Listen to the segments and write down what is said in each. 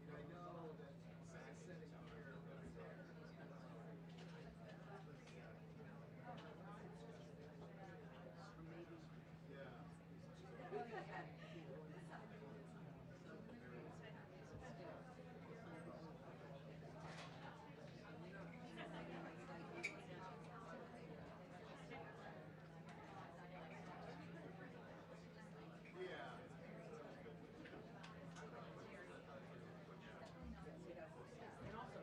I know that sitting here. Yeah. Yeah. And also,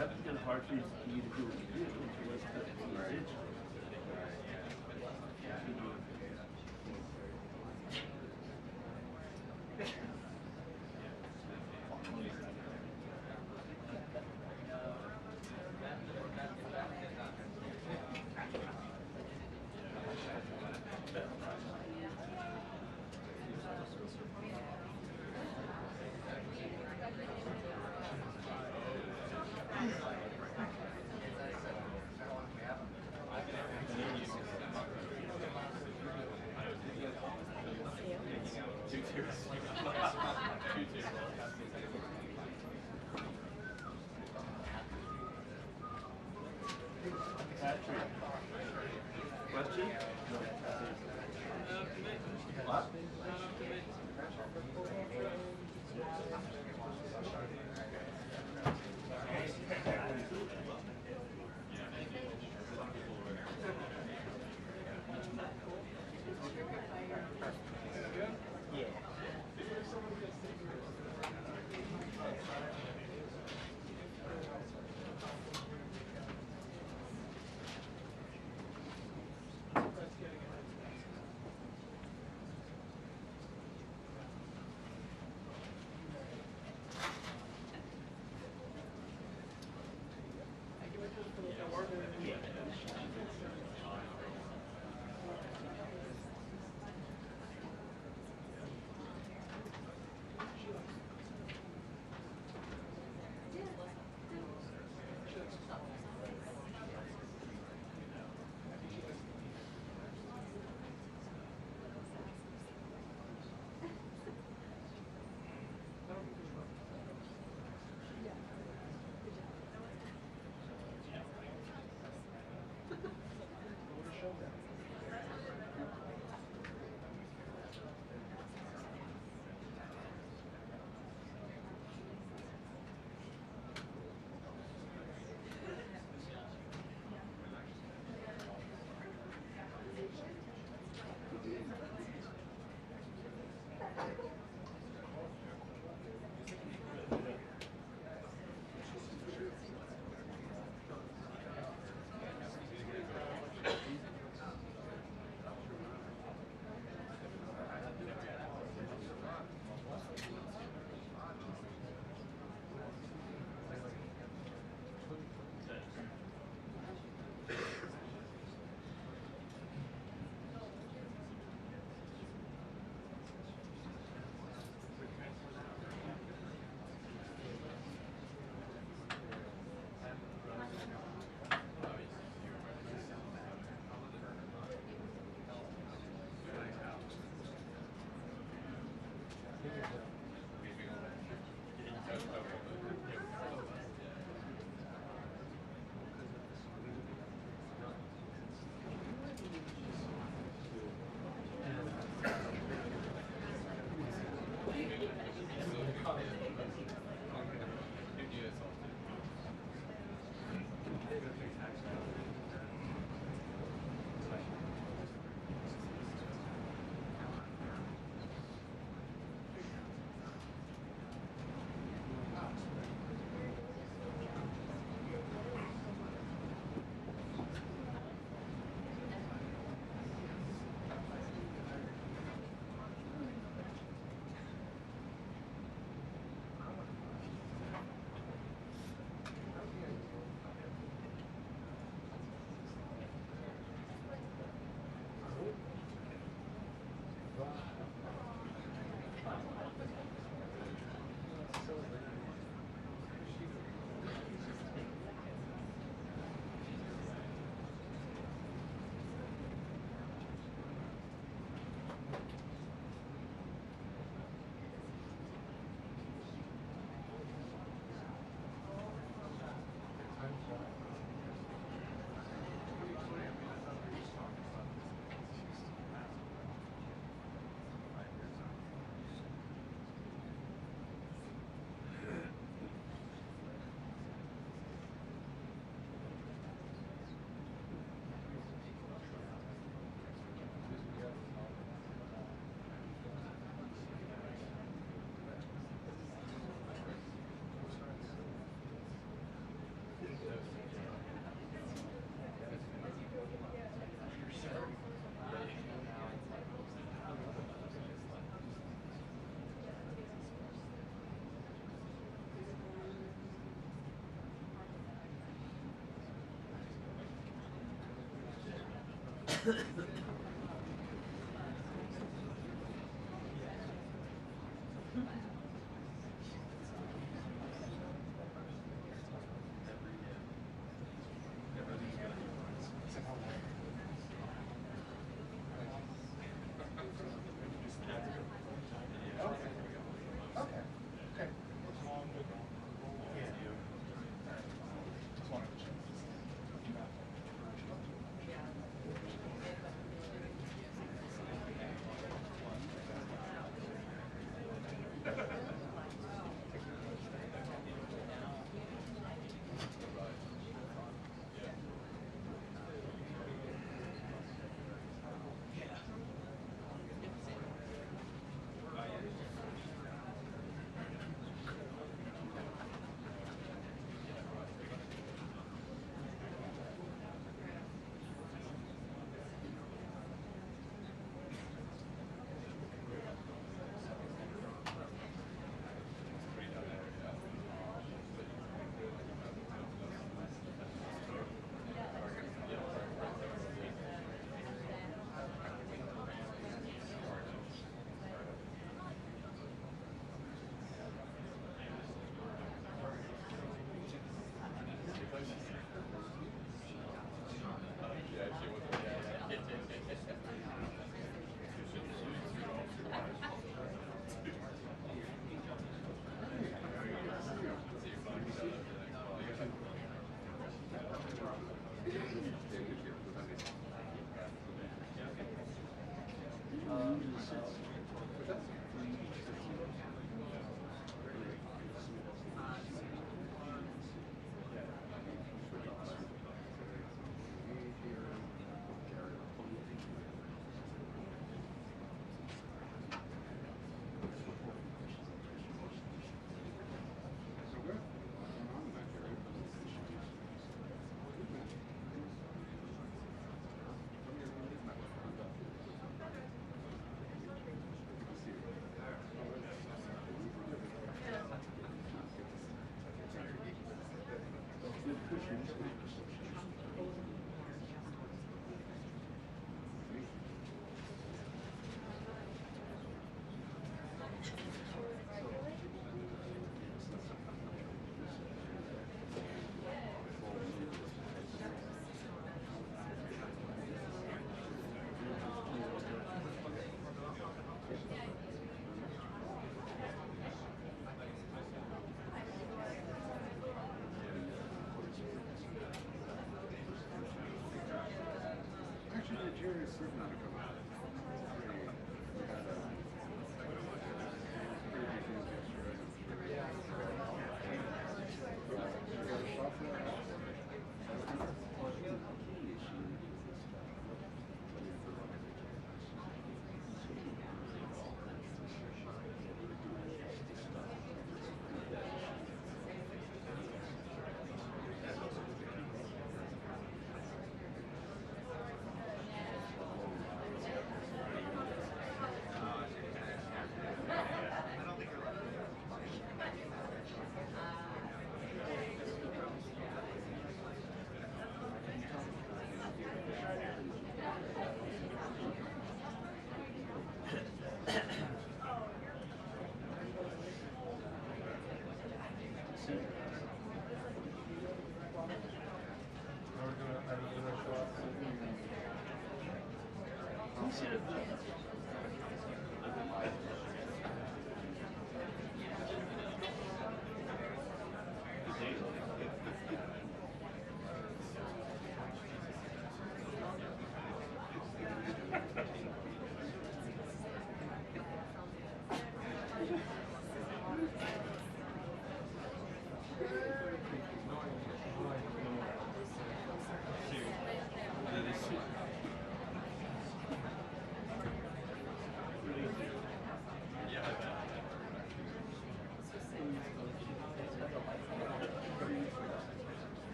That's kind of hard for you to do what you do. So let's put it Question? What?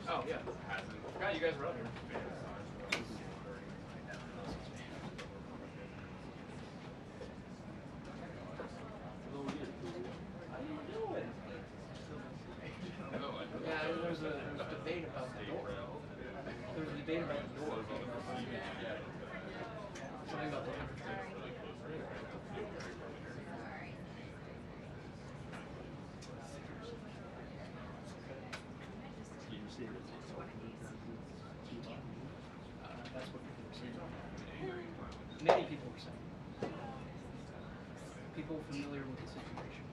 Oh, yeah. Forgot you guys were up here. Yeah, there was a debate about the door. There was a debate about the door. Something about the temperature. That's what people were saying. Many people were saying. People familiar with the situation.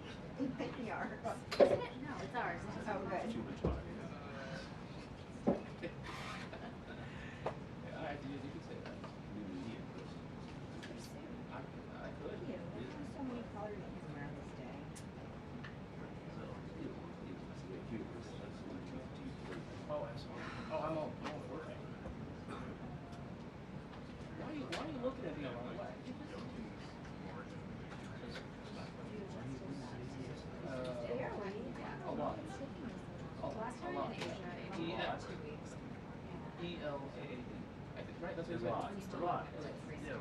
They are. Isn't it? No, it's ours. Oh, good. Too much water. Yeah, you could say that. I could. Thank you. There's so many colors you can wear this day. Oh, absolutely. Oh, I'm all working. Why are you looking at me the wrong way? A lot. A lot. E-L-A-A-D. I think, right? That's what it's like. It's a lot. Yeah.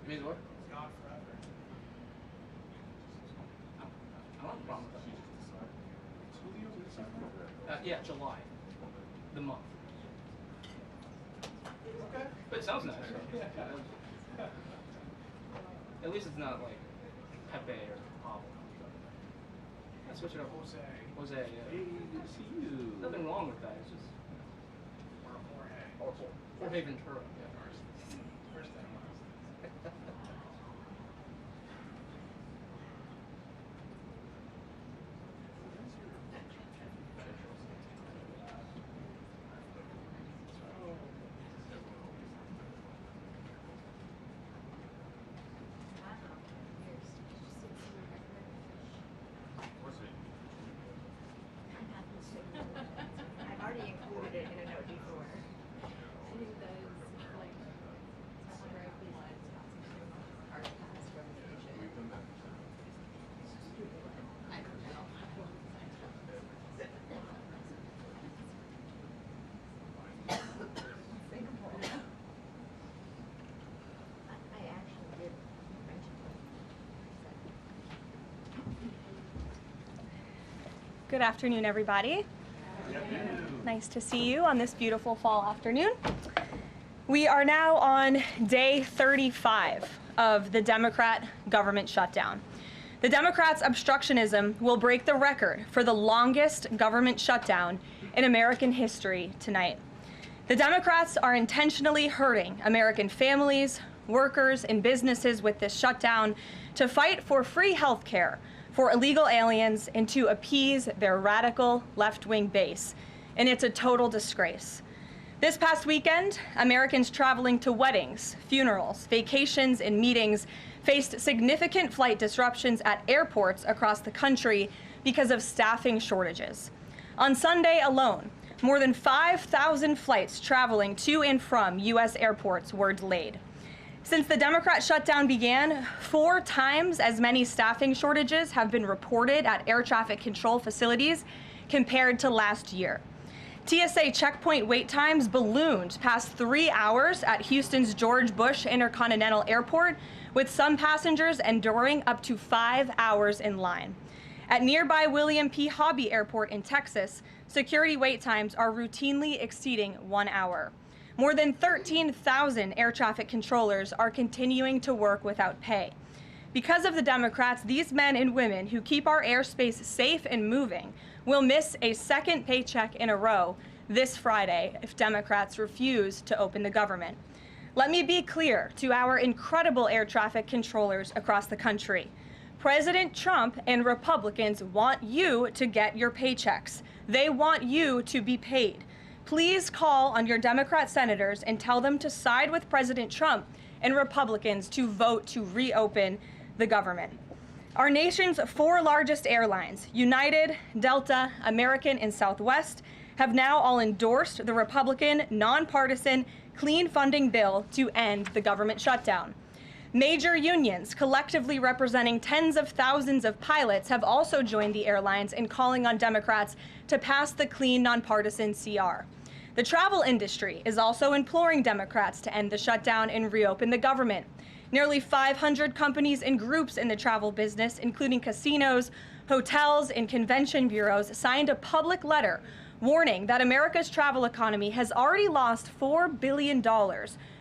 It means what? I don't have a problem with that. Yeah, July. The month. Okay. But it sounds nice. At least it's not like Pepe or Pablo. Yeah, switch it up. Jose, yeah. Hey, good to see you. Nothing wrong with that. It's just. Or Jorge Ventura. Yeah. I've already included it in a note before. I actually did mention it. Good afternoon, everybody. Nice to see you on this beautiful fall afternoon. We are now on day 35 of the Democrat government shutdown. The Democrats' obstructionism will break the record for the longest government shutdown in American history tonight. The Democrats are intentionally hurting American families, workers, and businesses with this shutdown to fight for free health care for illegal aliens and to appease their radical left-wing base. And it's a total disgrace. This past weekend, Americans traveling to weddings, funerals, vacations, and meetings faced significant flight disruptions at airports across the country because of staffing shortages. On Sunday alone, more than 5,000 flights traveling to and from U.S. airports were delayed. Since the Democrat shutdown began, 4 times as many staffing shortages have been reported at air traffic control facilities compared to last year. TSA checkpoint wait times ballooned past 3 hours at Houston's George Bush Intercontinental Airport, with some passengers enduring up to 5 hours in line. At nearby William P. Hobby Airport in Texas, security wait times are routinely exceeding 1 hour. More than 13,000 air traffic controllers are continuing to work without pay. Because of the Democrats, these men and women who keep our airspace safe and moving will miss a second paycheck in a row this Friday if Democrats refuse to open the government. Let me be clear to our incredible air traffic controllers across the country. President Trump and Republicans want you to get your paychecks. They want you to be paid. Please call on your Democrat senators and tell them to side with President Trump and Republicans to vote to reopen the government. Our nation's 4 largest airlines, United, Delta, American, and Southwest, have now all endorsed the Republican, nonpartisan, clean funding bill to end the government shutdown. Major unions, collectively representing tens of thousands of pilots, have also joined the airlines in calling on Democrats to pass the clean, nonpartisan CR. The travel industry is also imploring Democrats to end the shutdown and reopen the government. Nearly 500 companies and groups in the travel business, including casinos, hotels, and convention bureaus, signed a public letter warning that America's travel economy has already lost $4 billion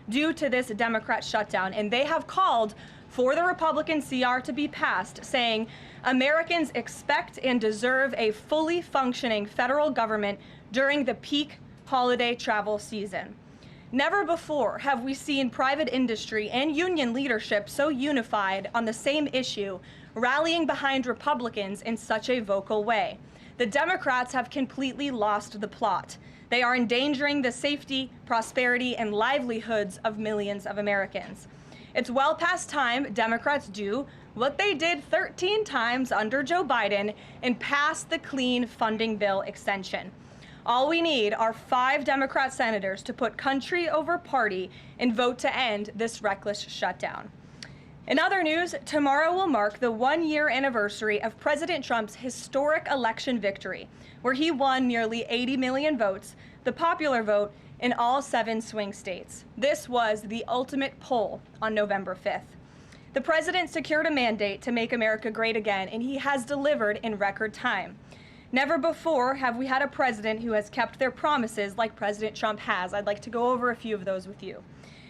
due to this Democrat shutdown, and they have called for the Republican CR to be passed, saying Americans expect and deserve a fully functioning federal government during the peak holiday travel season. Never before have we seen private industry and union leadership so unified on the same issue, rallying behind Republicans in such a vocal way. The Democrats have completely lost the plot. They are endangering the safety, prosperity, and livelihoods of millions of Americans. It's well past time Democrats do what they did 13 times under Joe Biden and pass the clean funding bill extension. All we need are 5 Democrat senators to put country over party and vote to end this reckless shutdown. In other news, tomorrow will mark the 1-year anniversary of President Trump's historic election victory, where he won nearly 80 million votes, the popular vote, in all 7 swing states. This was the ultimate poll on November 5th. The president secured a mandate to make America great again, and he has delivered in record time. Never before have we had a president who has kept their promises like President Trump has. I'd like to go over a few of those with you.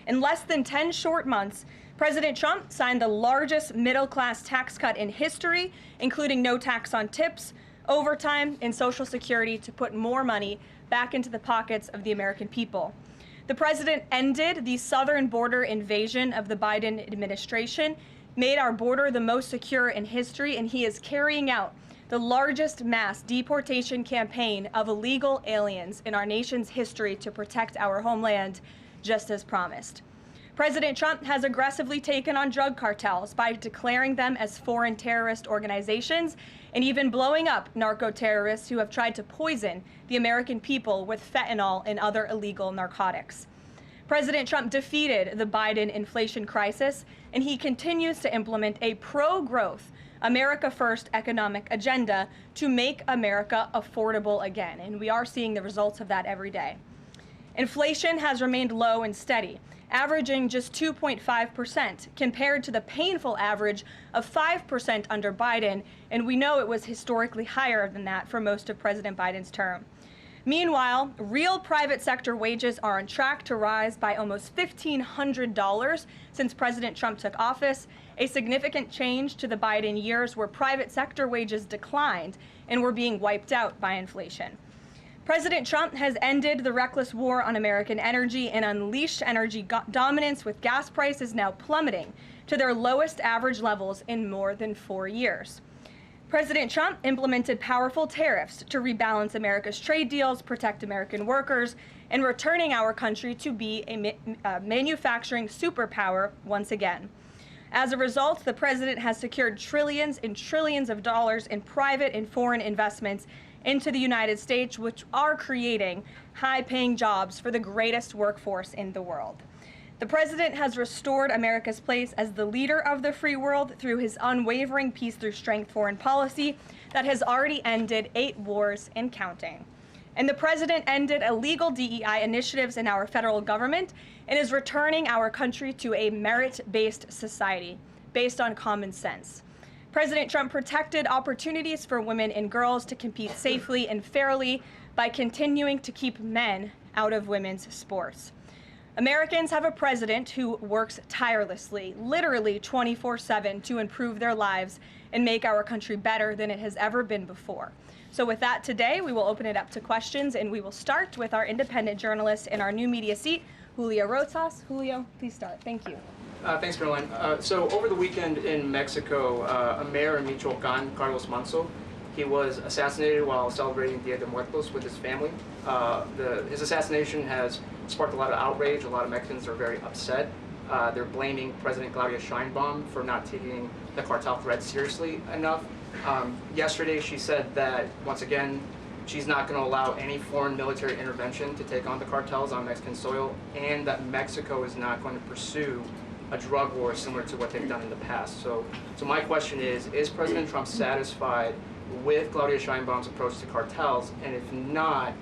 In less than 10 short months, President Trump signed the largest middle-class tax cut in history, including no tax on tips, overtime, and Social Security to put more money back into the pockets of the American people. The president ended the southern border invasion of the Biden administration, made our border the most secure in history, and he is carrying out the largest mass deportation campaign of illegal aliens in our nation's history to protect our homeland, just as promised. President Trump has aggressively taken on drug cartels by declaring them as foreign terrorist organizations and even blowing up narco-terrorists who have tried to poison the American people with fentanyl and other illegal narcotics. President Trump defeated the Biden inflation crisis, and he continues to implement a pro-growth, America First economic agenda to make America affordable again, and we are seeing the results of that every day. Inflation has remained low and steady, averaging just 2.5% compared to the painful average of 5% under Biden, and we know it was historically higher than that for most of President Biden's term. Meanwhile, real private sector wages are on track to rise by almost $1,500 since President Trump took office, a significant change to the Biden years where private sector wages declined and were being wiped out by inflation. President Trump has ended the reckless war on American energy and unleashed energy dominance, with gas prices now plummeting to their lowest average levels in more than 4 years. President Trump implemented powerful tariffs to rebalance America's trade deals, protect American workers, and returning our country to be a manufacturing superpower once again. As a result, the president has secured trillions and trillions of dollars in private and foreign investments into the United States, which are creating high-paying jobs for the greatest workforce in the world. The president has restored America's place as the leader of the free world through his unwavering peace through strength foreign policy that has already ended 8 wars and counting. And the president ended illegal DEI initiatives in our federal government and is returning our country to a merit-based society based on common sense. President Trump protected opportunities for women and girls to compete safely and fairly by continuing to keep men out of women's sports. Americans have a president who works tirelessly, literally 24/7, to improve their lives and make our country better than it has ever been before. So with that, today we will open it up to questions, and we will start with our independent journalist in our new media seat, Julio Rosas. Julio, please start. Thank you. Thanks, Caroline. So over the weekend in Mexico, a mayor in Michoacan, Carlos Manso, he was assassinated while celebrating Dia de Muertos with his family. His assassination has sparked a lot of outrage. A lot of Mexicans are very upset. They're blaming President Claudia Sheinbaum for not taking the cartel threat seriously enough. Yesterday, she said that, once again, she's not going to allow any foreign military intervention to take on the cartels on Mexican soil, and that Mexico is not going to pursue a drug war similar to what they've done in the past. So my question is President Trump satisfied with Claudia Sheinbaum's approach to cartels? And if not,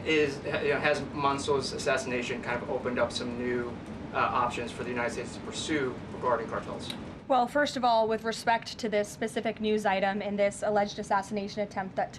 has Manso's assassination kind of opened up some new options for the United States to pursue regarding cartels? Well, first of all, with respect to this specific news item and this alleged assassination that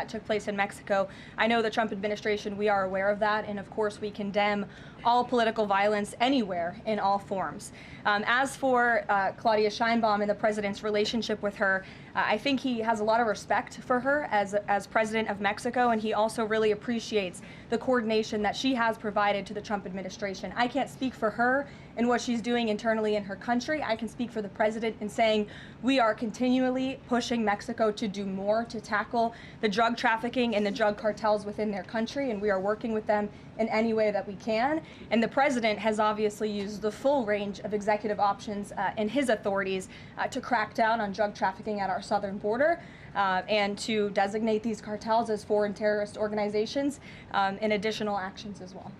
took place in Mexico, I know the Trump administration, we are aware of that, and of course we condemn all political violence anywhere in all forms. As for Claudia Sheinbaum and the president's relationship with her, I think he has a lot of respect for her as president of Mexico, and he also really appreciates the coordination that she has provided to the Trump administration. I can't speak for her and what she's doing internally in her country. I can speak for the president in saying we are continually pushing Mexico to do more to tackle the drug trafficking and the drug cartels within their country, and we are working with them in any way that we can. And the president has obviously used the full range of executive options in his authorities to crack down on drug trafficking at our southern border and to designate these cartels as foreign terrorist organizations and additional actions as well.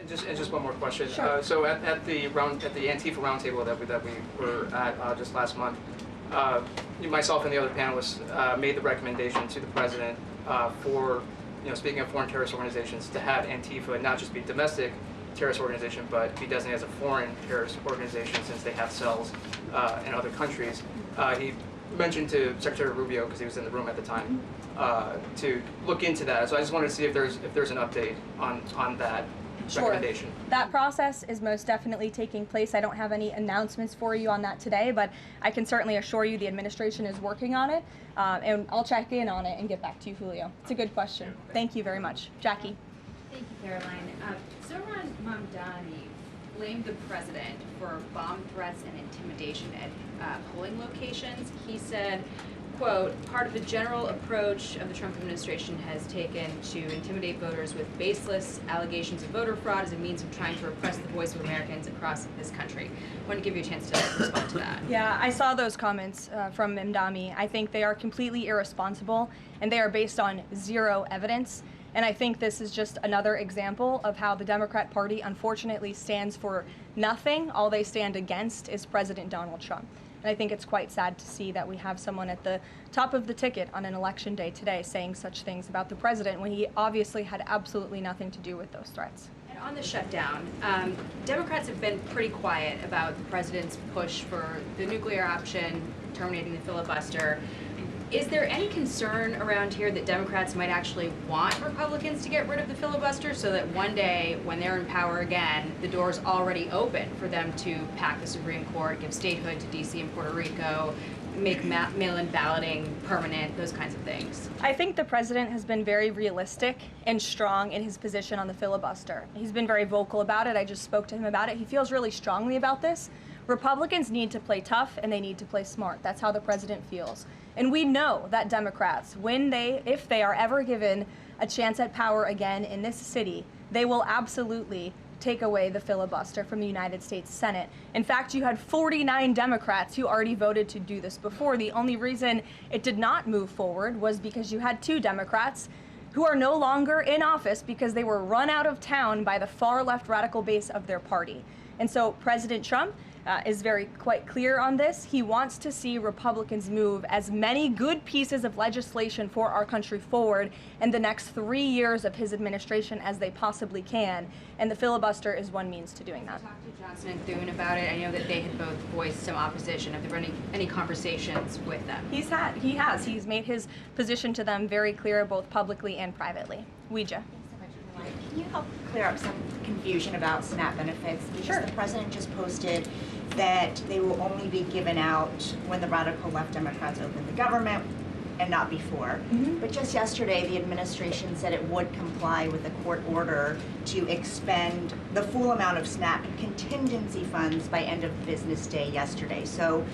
Just one more question. Sure. So at the Antifa roundtable that we were at just last month, myself and the other panelists made the recommendation to the president for, speaking of foreign terrorist organizations, to have Antifa not just be domestic terrorist organization, but be designated as a foreign terrorist organization since they have cells in other countries. He mentioned to Secretary Rubio, because he was in the room at the time, to look into that. So I just wanted to see if there's an update on that. Sure. That process is most definitely taking place. I don't have any announcements for you on that today, but I can certainly assure you the administration is working on it, and I'll check in on it and get back to you, Julio. It's a good question. Thank you very much. Jackie. Thank you, Caroline. Zoran Mamdani blamed the president for bomb threats and intimidation at polling locations. He said, quote, part of the general approach of the Trump administration has taken to intimidate voters with baseless allegations of voter fraud as a means of trying to repress the voice of Americans across this country. I want to give you a chance to respond to that. Yeah, I saw those comments from Mamdani. I think they are completely irresponsible, and they are based on zero evidence. And I think this is just another example of how the Democrat Party unfortunately stands for nothing. All they stand against is President Donald Trump. And I think it's quite sad to see that we have someone at the top of the ticket on an election day today saying such things about the president when he obviously had absolutely nothing to do with those threats. And on the shutdown, Democrats have been pretty quiet about the president's push for the nuclear option, terminating the filibuster. Is there any concern around here that Democrats might actually want Republicans to get rid of the filibuster so that one day, when they're in power again, the door's already open for them to pack the Supreme Court, give statehood to D.C. and Puerto Rico, make mail-in balloting permanent, those kinds of things? I think the president has been very realistic and strong in his position on the filibuster. He's been very vocal about it. I just spoke to him about it. He feels really strongly about this. Republicans need to play tough and they need to play smart. That's how the president feels. And we know that Democrats, if they are ever given a chance at power again in this city, they will absolutely take away the filibuster from the United States Senate. In fact, you had 49 Democrats who already voted to do this before. The only reason it did not move forward was because you had 2 Democrats who are no longer in office because they were run out of town by the far left radical base of their party. And so President Trump is quite clear on this. He wants to see Republicans move as many good pieces of legislation for our country forward in the next 3 years of his administration as they possibly can. And the filibuster is one means to doing that. Talked to Johnson and Thune about it. I know that they had both voiced some opposition. Have there been any conversations with them? He has. He's made his position to them very clear, both publicly and privately. Ouija. Can you help clear up some confusion about SNAP benefits? Because Sure. The president just posted that they will only be given out when the radical left Democrats open the government. and not before. But just yesterday, the administration said it would comply with a court order to expend the full amount of SNAP contingency funds by end of business day yesterday. So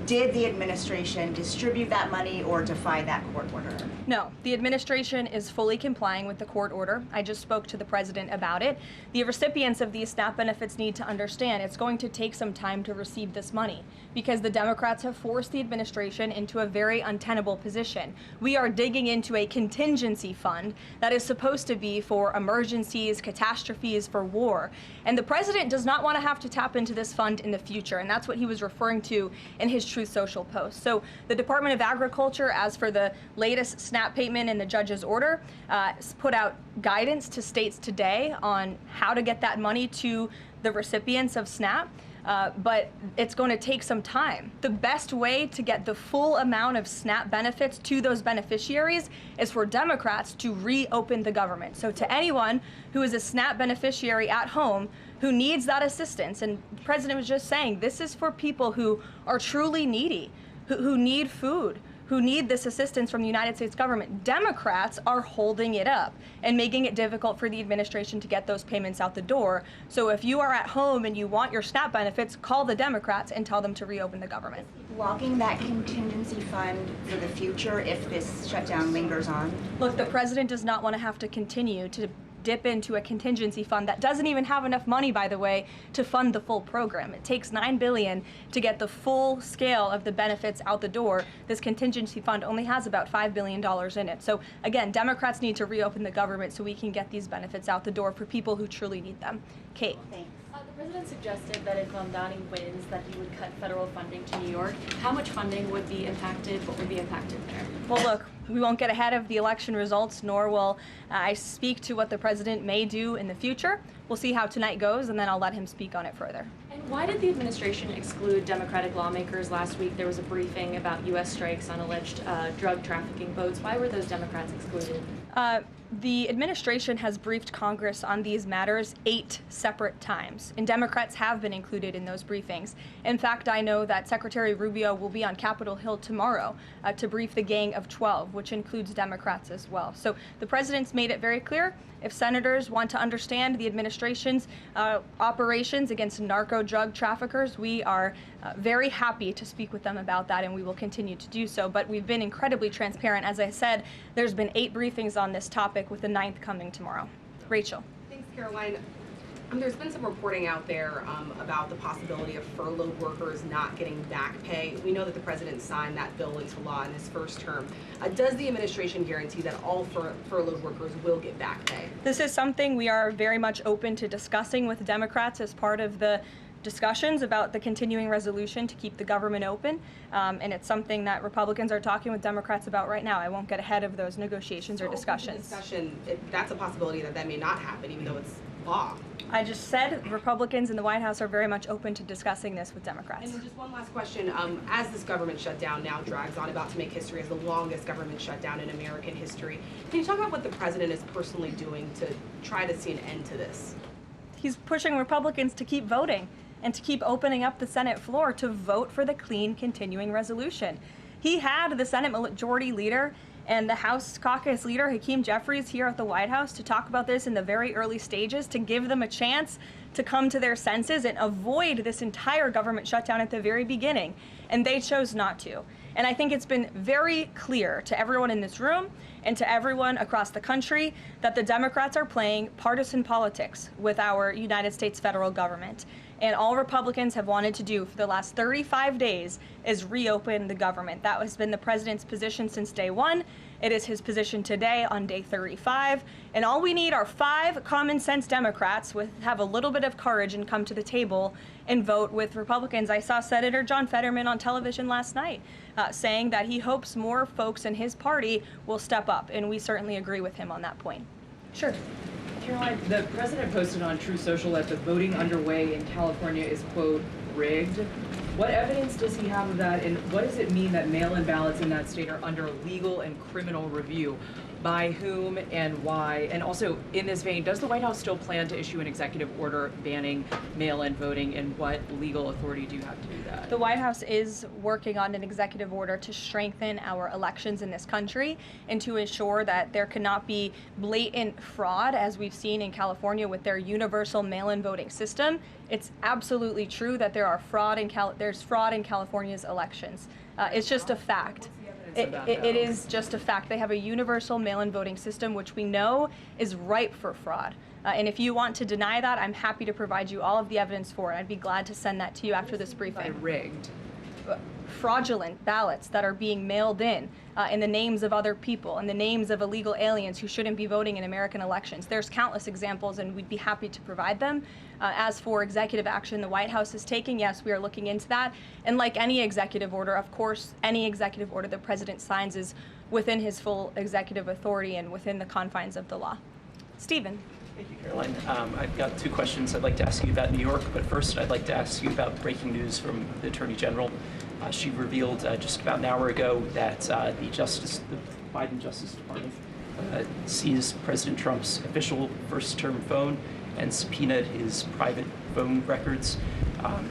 did the administration distribute that money or defy that court order? No, the administration is fully complying with the court order. I just spoke to the president about it. The recipients of these SNAP benefits need to understand it's going to take some time to receive this money because the Democrats have forced the administration into a very untenable position. We are digging into a contingency fund that is supposed to be for emergencies, catastrophes, for war. And the president does not want to have to tap into this fund in the future, and that's what he was referring to in his Truth Social post. So the Department of Agriculture, as for the latest SNAP payment in the judge's order, put out guidance to states today on how to get that money to the recipients of SNAP. But it's going to take some time. The best way to get the full amount of SNAP benefits to those beneficiaries is for Democrats to reopen the government. So to anyone who is a SNAP beneficiary at home who needs that assistance, and the president was just saying, this is for people who are truly needy, who need food, who need this assistance from the United States government. Democrats are holding it up and making it difficult for the administration to get those payments out the door. So if you are at home and you want your SNAP benefits, call the Democrats and tell them to reopen the government. Blocking that contingency fund for the future if this shutdown lingers on? Look, the president does not want to have to continue to dip into a contingency fund that doesn't even have enough money, by the way, to fund the full program. It takes $9 billion to get the full scale of the benefits out the door. This contingency fund only has about $5 billion in it. So again, Democrats need to reopen the government so we can get these benefits out the door for people who truly need them. Kate. Thanks. The president suggested that if Mamdani wins, that he would cut federal funding to New York. How much funding would be impacted? What would be impacted there? Well, look, we won't get ahead of the election results, nor will I speak to what the president may do in the future. We'll see how tonight goes, and then I'll let him speak on it further. And why did the administration exclude Democratic lawmakers? Last week there was a briefing about U.S. strikes on alleged drug trafficking boats. Why were those Democrats excluded? The administration has briefed Congress on these matters 8 separate times, and Democrats have been included in those briefings. In fact, I know that Secretary Rubio will be on Capitol Hill tomorrow to brief the Gang of 12, which includes Democrats as well. So the president's made it very clear, if senators want to understand the administration's operations against narco drug traffickers, we are very happy to speak with them about that, and we will continue to do so. But we've been incredibly transparent. As I said, there's been 8 briefings on this topic, with the 9th coming tomorrow. Rachel. Thanks, Caroline. There's been some reporting out there about the possibility of furloughed workers not getting back pay. We know that the president signed that bill into law in his first term. Does the administration guarantee that all furloughed workers will get back pay? This is something we are very much open to discussing with Democrats as part of the discussions about the continuing resolution to keep the government open, and it's something that Republicans are talking with Democrats about right now. I won't get ahead of those negotiations or discussions. That's a possibility that may not happen, even though it's law. I just said Republicans in the White House are very much open to discussing this with Democrats. And just one last question. As this government shutdown now drags on, about to make history as the longest government shutdown in American history, can you talk about what the president is personally doing to try to see an end to this? He's pushing Republicans to keep voting and to keep opening up the Senate floor to vote for the clean continuing resolution. He had the Senate Majority Leader and the House Caucus Leader, Hakeem Jeffries, here at the White House to talk about this in the very early stages, to give them a chance to come to their senses and avoid this entire government shutdown at the very beginning. And they chose not to. And I think it's been very clear to everyone in this room and to everyone across the country that the Democrats are playing partisan politics with our United States federal government. And all Republicans have wanted to do for the last 35 days is reopen the government. That has been the president's position since day one. It is his position today on day 35. And all we need are 5 common sense Democrats who have a little bit of courage and come to the table and vote with Republicans. I saw Senator John Fetterman on television last night saying that he hopes more folks in his party will step up. And we certainly agree with him on that point. Sure. Caroline, the president posted on Truth Social that the voting underway in California is, quote, rigged. What evidence does he have of that, and what does it mean that mail-in ballots in that state are under legal and criminal review? by whom and why? And also, in this vein, does the White House still plan to issue an executive order banning mail-in voting, and what legal authority do you have to do that? The White House is working on an executive order to strengthen our elections in this country and to ensure that there cannot be blatant fraud, as we've seen in California with their universal mail-in voting system. It's absolutely true that there's fraud in California's elections. It's just a fact. It is just a fact. They have a universal mail-in voting system, which we know is ripe for fraud. And if you want to deny that, I'm happy to provide you all of the evidence for it. I'd be glad to send that to you after this briefing. Rigged. Fraudulent ballots that are being mailed in the names of other people, in the names of illegal aliens who shouldn't be voting in American elections. There's countless examples, and we'd be happy to provide them. As for executive action the White House is taking, yes, we are looking into that. And like any executive order, of course, any executive order the president signs is within his full executive authority and within the confines of the law. Stephen. Thank you, Caroline. I've got two questions I'd like to ask you about New York, but first I'd like to ask you about breaking news from the Attorney General. She revealed just about an hour ago that the Biden Justice Department seized President Trump's official first-term phone and subpoenaed his private phone records.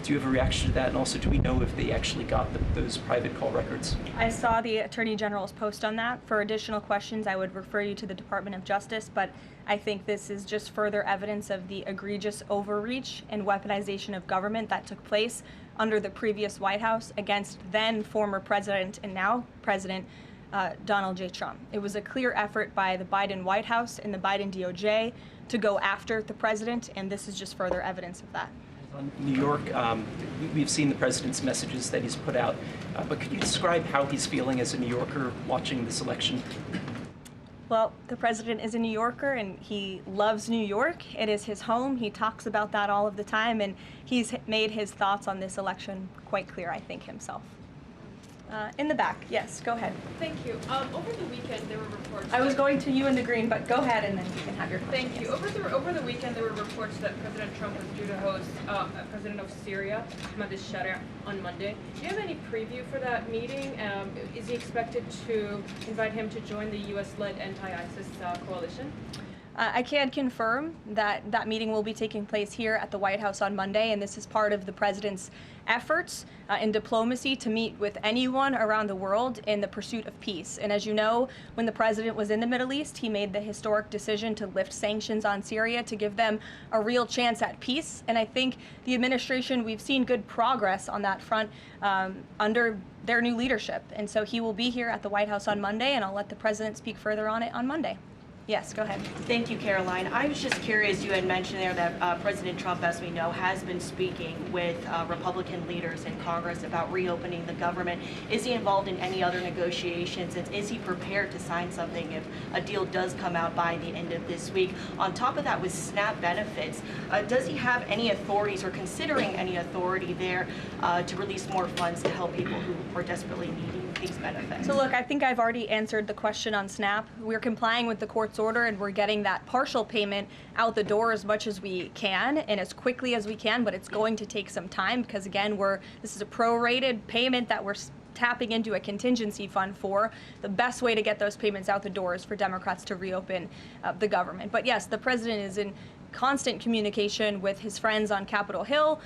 Do you have a reaction to that? And also, do we know if they actually got those private call records? I saw the Attorney General's post on that. For additional questions, I would refer you to the Department of Justice, but I think this is just further evidence of the egregious overreach and weaponization of government that took place under the previous White House against then former President and now President Donald J. Trump. It was a clear effort by the Biden White House and the Biden DOJ to go after the president, and this is just further evidence of that. On New York, we've seen the president's messages that he's put out, but could you describe how he's feeling as a New Yorker watching this election? Well, the president is a New Yorker and he loves New York. It is his home. He talks about that all of the time, and he's made his thoughts on this election quite clear, I think, himself. In the back, yes, go ahead. Thank you. Over the weekend, there were reports. I was going to you in the green, but go ahead and then you can have your question. Thank you. Over the weekend, there were reports that President Trump was due to host President of Syria, Ahmad al-Sharia, on Monday. Do you have any preview for that meeting? Is he expected to invite him to join the U.S.-led anti-ISIS coalition? I can confirm that that meeting will be taking place here at the White House on Monday, and this is part of the president's efforts in diplomacy to meet with anyone around the world in the pursuit of peace. And as you know, when the president was in the Middle East, he made the historic decision to lift sanctions on Syria to give them a real chance at peace. And I think the administration, we've seen good progress on that front under their new leadership. And so he will be here at the White House on Monday, and I'll let the president speak further on it on Monday. Yes, go ahead. Thank you, Caroline. I was just curious, you had mentioned there that President Trump, as we know, has been speaking with Republican leaders in Congress about reopening the government. Is he involved in any other negotiations, and is he prepared to sign something if a deal does come out by the end of this week? On top of that, with SNAP benefits, does he have any authorities or considering any authority there to release more funds to help people who are desperately needing these benefits? So look, I think I've already answered the question on SNAP. We're complying with the court's order, and we're getting that partial payment out the door as much as we can and as quickly as we can, but it's going to take some time because, again, this is a prorated payment that we're tapping into a contingency fund for. The best way to get those payments out the door is for Democrats to reopen the government. But yes, the president is in constant communication with his friends on Capitol Hill.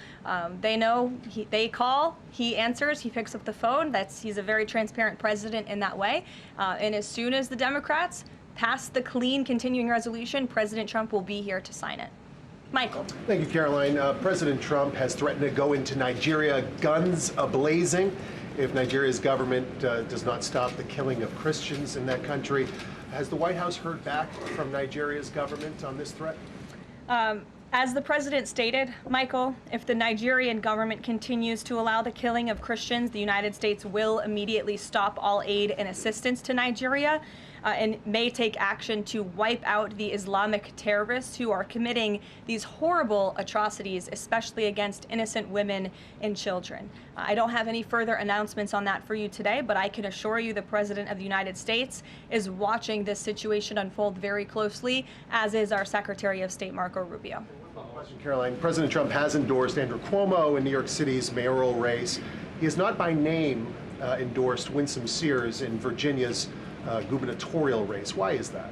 They know, they call, he answers, he picks up the phone. He's a very transparent president in that way. And as soon as the Democrats pass the clean continuing resolution, President Trump will be here to sign it. Michael. Thank you, Caroline. President Trump has threatened to go into Nigeria guns a-blazing if Nigeria's government does not stop the killing of Christians in that country. Has the White House heard back from Nigeria's government on this threat? As the president stated, Michael, if the Nigerian government continues to allow the killing of Christians, the United States will immediately stop all aid and assistance to Nigeria and may take action to wipe out the Islamic terrorists who are committing these horrible atrocities, especially against innocent women and children. I don't have any further announcements on that for you today, but I can assure you the President of the United States is watching this situation unfold very closely, as is our Secretary of State, Marco Rubio. Question, Caroline. President Trump has endorsed Andrew Cuomo in New York City's mayoral race. He has not by name endorsed Winsome Sears in Virginia's gubernatorial race. Why is that?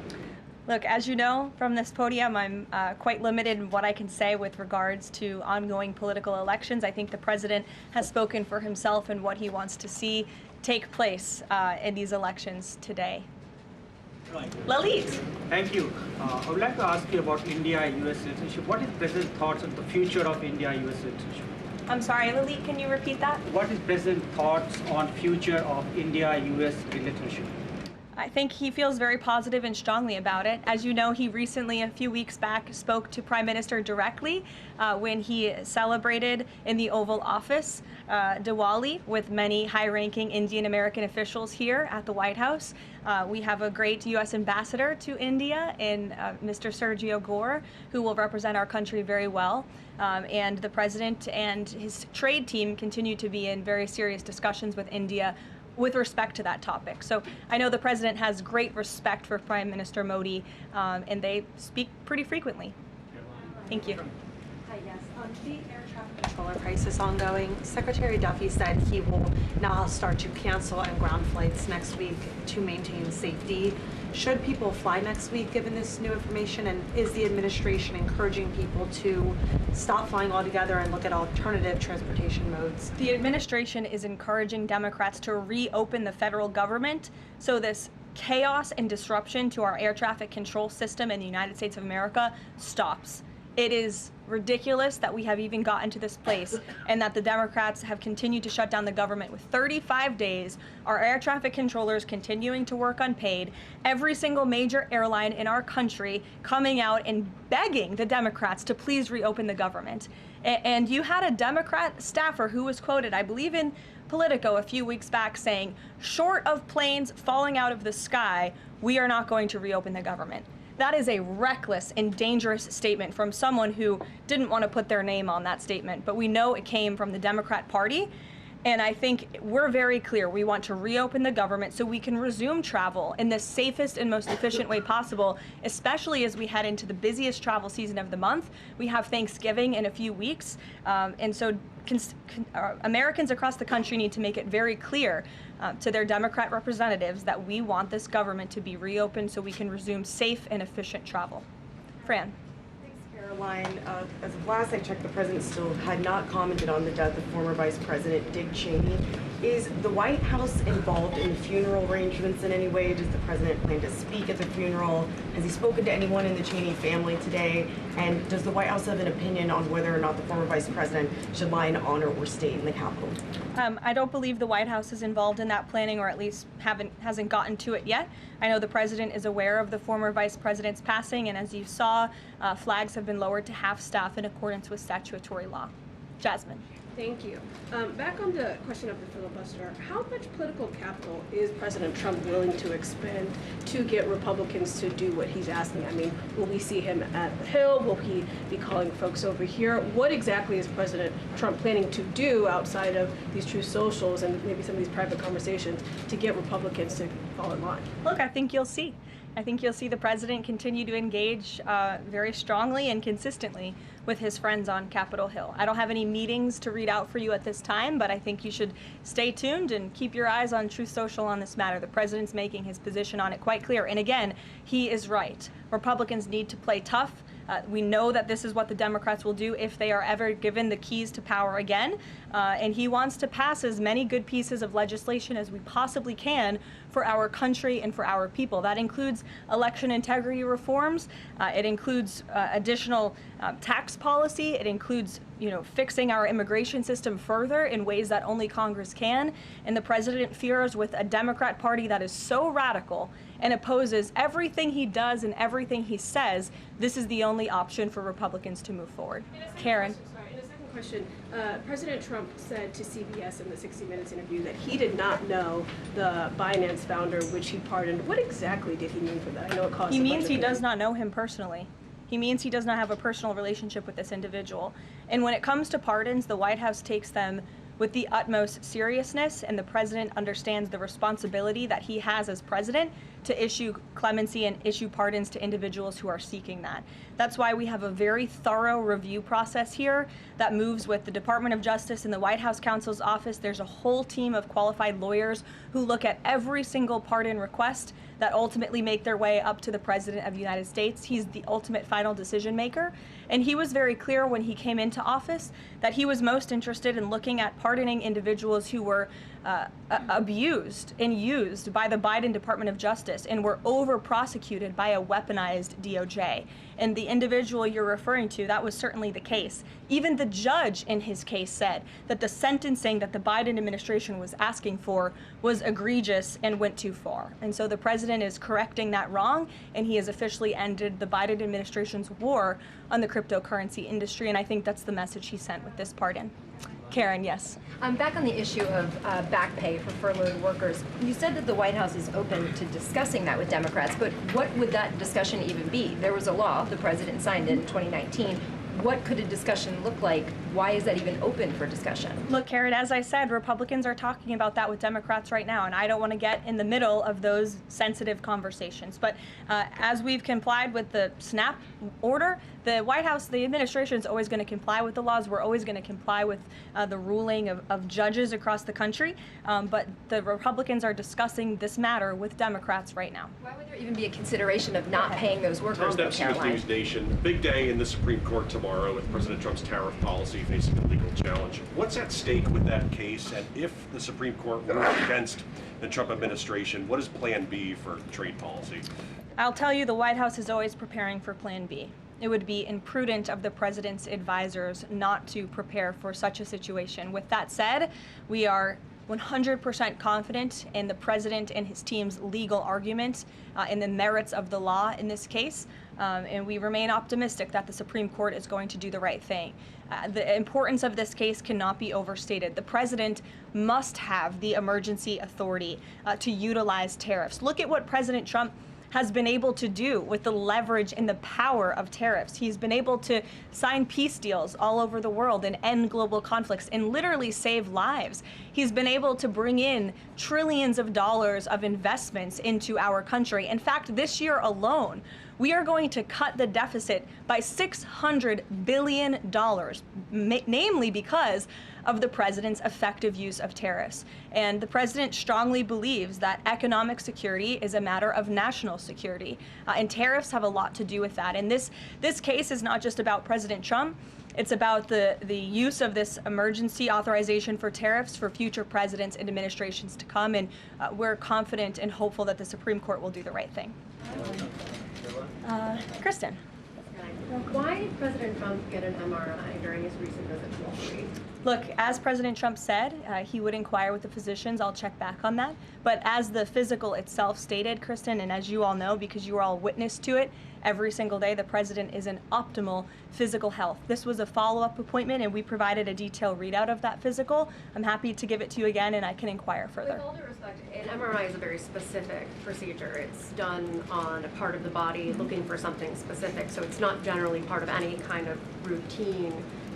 Look, as you know from this podium, I'm quite limited in what I can say with regards to ongoing political elections. I think the president has spoken for himself and what he wants to see take place in these elections today. Lalit. Thank you. I would like to ask you about India-US relationship. What is President's thoughts on the future of India-US relationship? I'm sorry, Lalit, can you repeat that? What is President's thoughts on future of India-US relationship? I think he feels very positive and strongly about it. As you know, he recently, a few weeks back, spoke to Prime Minister directly when he celebrated in the Oval Office Diwali with many high-ranking Indian American officials here at the White House. We have a great U.S. ambassador to India in Mr. Sergio Gore, who will represent our country very well. And the president and his trade team continue to be in very serious discussions with India with respect to that topic. So I know the president has great respect for Prime Minister Modi, and they speak pretty frequently. Thank you. Hi, yes. The air traffic controller crisis ongoing. Secretary Duffy said he will now start to cancel and ground flights next week to maintain safety. Should people fly next week given this new information, and is the administration encouraging people to stop flying altogether and look at alternative transportation modes? The administration is encouraging Democrats to reopen the federal government so this chaos and disruption to our air traffic control system in the United States of America stops. It is ridiculous that we have even gotten to this place and that the Democrats have continued to shut down the government with 35 days, our air traffic controllers continuing to work unpaid, every single major airline in our country coming out and begging the Democrats to please reopen the government. And you had a Democrat staffer who was quoted, I believe in Politico a few weeks back, saying, short of planes falling out of the sky, we are not going to reopen the government. That is a reckless and dangerous statement from someone who didn't want to put their name on that statement, but we know it came from the Democrat Party. And I think we're very clear. We want to reopen the government so we can resume travel in the safest and most efficient way possible, especially as we head into the busiest travel season of the month. We have Thanksgiving in a few weeks. And so Americans across the country need to make it very clear to their Democrat representatives that we want this government to be reopened so we can resume safe and efficient travel. Fran. Caroline, as of last I checked, the president still had not commented on the death of former Vice President Dick Cheney. Is the White House involved in the funeral arrangements in any way? Does the president plan to speak at the funeral? Has he spoken to anyone in the Cheney family today? And does the White House have an opinion on whether or not the former vice president should lie in honor or state in the Capitol? I don't believe the White House is involved in that planning, or at least hasn't gotten to it yet. I know the president is aware of the former vice president's passing, and as you saw, flags have been lowered to half staff in accordance with statutory law. Jasmine. Thank you. Back on the question of the filibuster, how much political capital is President Trump willing to expend to get Republicans to do what he's asking? I mean, will we see him at the Hill? Will he be calling folks over here? What exactly is President Trump planning to do outside of these true socials and maybe some of these private conversations to get Republicans to fall in line? Look, I think you'll see. I think you'll see the president continue to engage very strongly and consistently with his friends on Capitol Hill. I don't have any meetings to read out for you at this time, but I think you should stay tuned and keep your eyes on Truth Social on this matter. The president's making his position on it quite clear. And again, he is right. Republicans need to play tough. We know that this is what the Democrats will do if they are ever given the keys to power again. And he wants to pass as many good pieces of legislation as we possibly can for our country and for our people. That includes election integrity reforms. It includes additional tax policy. It includes, fixing our immigration system further in ways that only Congress can. And the president fears with a Democrat Party that is so radical and opposes everything he does and everything he says, this is the only option for Republicans to move forward. Karen. Question. President Trump said to CBS in the 60 Minutes interview that he did not know the Binance founder, which he pardoned. What exactly did he mean for that? I know it caused. He means he does not know him personally. He means he does not have a personal relationship with this individual. And when it comes to pardons, the White House takes them with the utmost seriousness, and the president understands the responsibility that he has as president to issue clemency and issue pardons to individuals who are seeking that. That's why we have a very thorough review process here that moves with the Department of Justice and the White House counsel's office. There's a whole team of qualified lawyers who look at every single pardon request that ultimately make their way up to the President of the United States. He's the ultimate final decision maker. And he was very clear when he came into office that he was most interested in looking at pardoning individuals who were abused and used by the Biden Department of Justice and were over-prosecuted by a weaponized DOJ. And the individual you're referring to, that was certainly the case. Even the judge in his case said that the sentencing that the Biden administration was asking for was egregious and went too far. And so the president is correcting that wrong, and he has officially ended the Biden administration's war on the cryptocurrency industry, and I think that's the message he sent with this pardon. Karen, yes. Back on the issue of back pay for furloughed workers, you said that the White House is open to discussing that with Democrats, but what would that discussion even be? There was a law, the president signed it in 2019. What could a discussion look like? Why is that even open for discussion? Look, Karen, as I said, Republicans are talking about that with Democrats right now, and I don't want to get in the middle of those sensitive conversations. But as we've complied with the SNAP order, the White House, the administration is always going to comply with the laws. We're always going to comply with the ruling of judges across the country. But the Republicans are discussing this matter with Democrats right now. Why would there even be a consideration of not paying those workers, though, Caroline? Tom News Nation. Big day in the Supreme Court tomorrow with President Trump's tariff policy facing a legal challenge. What's at stake with that case? And if the Supreme Court rules against the Trump administration, what is Plan B for trade policy? I'll tell you, the White House is always preparing for Plan B. It would be imprudent of the president's advisors not to prepare for such a situation. With that said, we are 100% confident in the president and his team's legal argument in the merits of the law in this case, and we remain optimistic that the Supreme Court is going to do the right thing. The importance of this case cannot be overstated. The president must have the emergency authority to utilize tariffs. Look at what President Trump has been able to do with the leverage and the power of tariffs. He's been able to sign peace deals all over the world and end global conflicts and literally save lives. He's been able to bring in trillions of dollars of investments into our country. In fact, this year alone, we are going to cut the deficit by $600 billion, namely because of the president's effective use of tariffs. And the president strongly believes that economic security is a matter of national security, and tariffs have a lot to do with that. And this case is not just about President Trump. It's about the use of this emergency authorization for tariffs for future presidents and administrations to come, and we're confident and hopeful that the Supreme Court will do the right thing. Kristen. Why did President Trump get an MRI during his recent visit to Wall Street? Look, as President Trump said, he would inquire with the physicians. I'll check back on that. But as the physical itself stated, Kristen, and as you all know, because you were all witness to it, every single day the president is in optimal physical health. This was a follow-up appointment, and we provided a detailed readout of that physical. I'm happy to give it to you again, and I can inquire further. With all due respect, an MRI is a very specific procedure. It's done on a part of the body looking for something specific, so it's not generally part of any kind of routine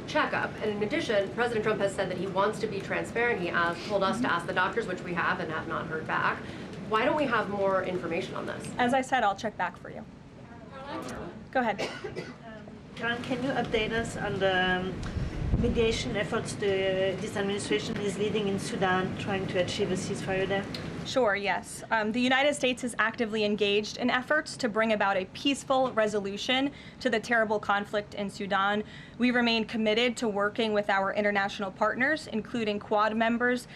checkup. And in addition, President Trump has said that he wants to be transparent. He told us to ask the doctors, which we have and have not heard back. Why don't we have more information on this? As I said, I'll check back for you. Go ahead. Karen, can you update us on the mediation efforts this administration is leading in Sudan, trying to achieve a ceasefire there? Sure, yes. The United States is actively engaged in efforts to bring about a peaceful resolution to the terrible conflict in Sudan. We remain committed to working with our international partners, including Quad members,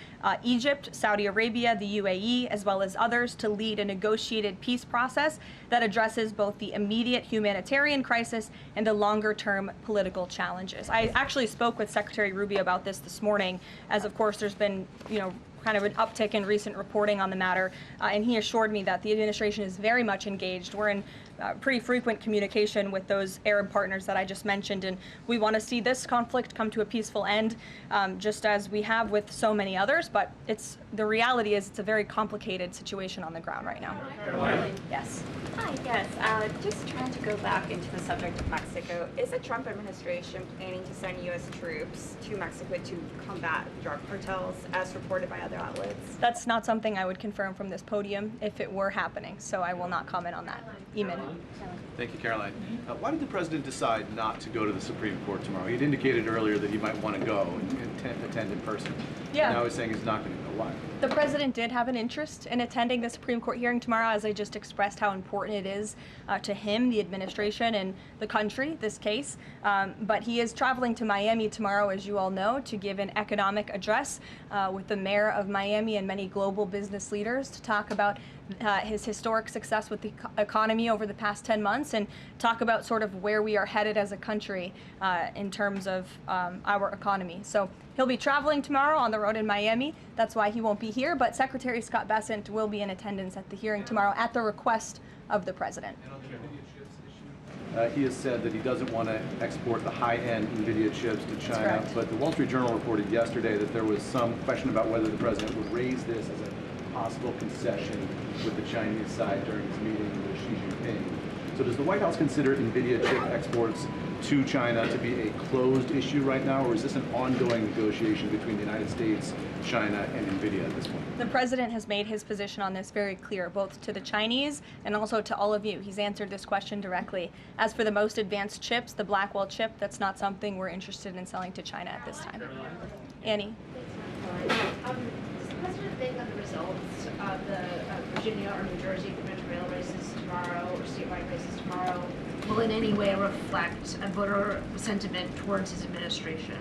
Egypt, Saudi Arabia, the UAE, as well as others, to lead a negotiated peace process that addresses both the immediate humanitarian crisis and the longer-term political challenges. I actually spoke with Secretary Rubio about this morning, as of course there's been, kind of an uptick in recent reporting on the matter, and he assured me that the administration is very much engaged. We're in pretty frequent communication with those Arab partners that I just mentioned, and we want to see this conflict come to a peaceful end, just as we have with so many others, but the reality is it's a very complicated situation on the ground right now. Yes. Hi, yes. Just trying to go back into the subject of Mexico. Is the Trump administration planning to send U.S. troops to Mexico to combat drug cartels, as reported by other outlets? That's not something I would confirm from this podium if it were happening, so I will not comment on that. Eamon. Thank you, Caroline. Why did the president decide not to go to the Supreme Court tomorrow? He'd indicated earlier that he might want to go and attend in person. Yeah. Now he's saying he's not going to go. Why? The president did have an interest in attending the Supreme Court hearing tomorrow, as I just expressed how important it is to him, the administration, and the country, this case. But he is traveling to Miami tomorrow, as you all know, to give an economic address with the mayor of Miami and many global business leaders to talk about his historic success with the economy over the past 10 months and talk about sort of where we are headed as a country in terms of our economy. So he'll be traveling tomorrow on the road in Miami. That's why he won't be here, but Secretary Scott Bessent will be in attendance at the hearing tomorrow at the request of the president. He has said that he doesn't want to export the high-end NVIDIA chips to China, but the Wall Street Journal reported yesterday that there was some question about whether the president would raise this as a possible concession with the Chinese side during his meeting with Xi Jinping. So does the White House consider NVIDIA chip exports to China to be a closed issue right now, or is this an ongoing negotiation between the United States, China, and NVIDIA at this point? The president has made his position on this very clear, both to the Chinese and also to all of you. He's answered this question directly. As for the most advanced chips, the Blackwell chip, that's not something we're interested in selling to China at this time. Annie? Does the president think that the results of the Virginia or New Jersey gubernatorial races tomorrow, or statewide races tomorrow, will in any way reflect a voter sentiment towards his administration?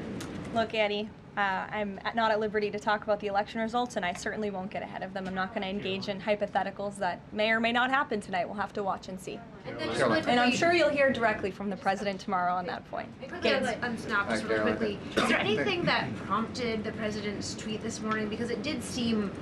Look, Annie, I'm not at liberty to talk about the election results, and I certainly won't get ahead of them. I'm not going to engage in hypotheticals that may or may not happen tonight. We'll have to watch and see. And I'm sure you'll hear directly from the president tomorrow on that point. On Snap, just really quickly, is there anything that prompted the president's tweet this morning? Because it did seem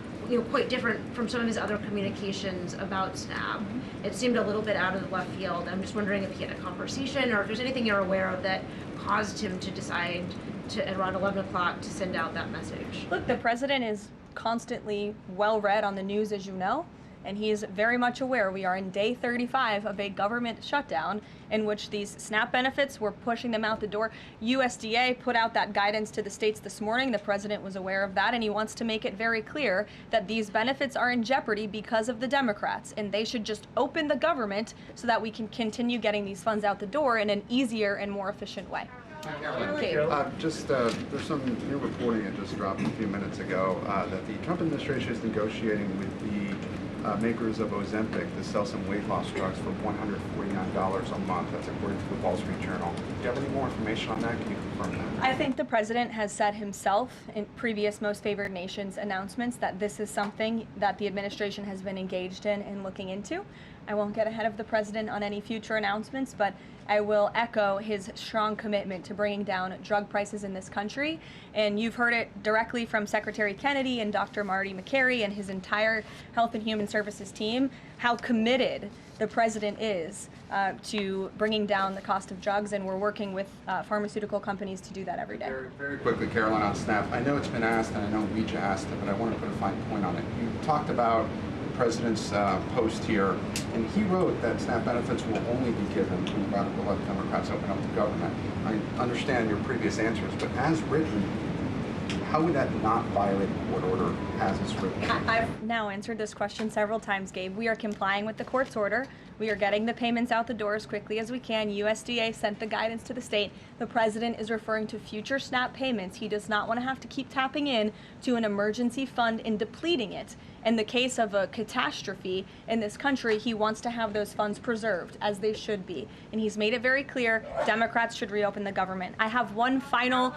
quite different from some of his other communications about Snap. It seemed a little bit out of the left field. I'm just wondering if he had a conversation or if there's anything you're aware of that caused him to decide to, at around 11 o'clock, to send out that message. Look, the president is constantly well read on the news, as you know, and he is very much aware we are in day 35 of a government shutdown in which these SNAP benefits, we're pushing them out the door. USDA put out that guidance to the states this morning. The president was aware of that, and he wants to make it very clear that these benefits are in jeopardy because of the Democrats, and they should just open the government so that we can continue getting these funds out the door in an easier and more efficient way. There's some new reporting that just dropped a few minutes ago that the Trump administration is negotiating with the makers of Ozempic to sell some weight loss drugs for $149 a month. That's according to the Wall Street Journal. Do you have any more information on that? Can you confirm that? I think the president has said himself in previous Most Favored Nations announcements that this is something that the administration has been engaged in and looking into. I won't get ahead of the president on any future announcements, but I will echo his strong commitment to bringing down drug prices in this country. And you've heard it directly from Secretary Kennedy and Dr. Marty McCary and his entire Health and Human Services team, how committed the president is to bringing down the cost of drugs, and we're working with pharmaceutical companies to do that every day. Very quickly, Caroline, on SNAP. I know it's been asked, and I know we just asked it, but I want to put a fine point on it. You talked about president's post here, and he wrote that SNAP benefits will only be given to radical left Democrats open up the government. I understand your previous answers, but as written, how would that not violate the court order as it's written? I've now answered this question several times, Gabe. We are complying with the court's order. We are getting the payments out the door as quickly as we can. USDA sent the guidance to the state. The president is referring to future SNAP payments. He does not want to have to keep tapping in to an emergency fund and depleting it. In the case of a catastrophe in this country, he wants to have those funds preserved, as they should be. And he's made it very clear Democrats should reopen the government. I have one final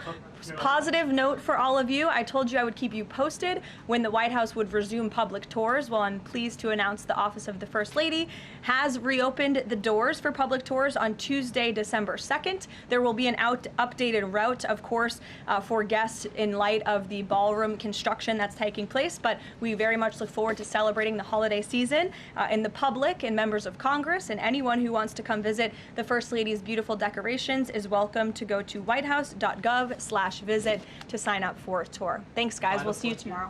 positive note for all of you. I told you I would keep you posted when the White House would resume public tours. Well, I'm pleased to announce the Office of the First Lady has reopened the doors for public tours on Tuesday, December 2nd. There will be an updated route, of course, for guests in light of the ballroom construction that's taking place, but we very much much look forward to celebrating the holiday season. And the public and members of Congress and anyone who wants to come visit the First Lady's beautiful decorations is welcome to go to whitehouse.gov/visit to sign up for a tour. Thanks, guys. We'll see you tomorrow.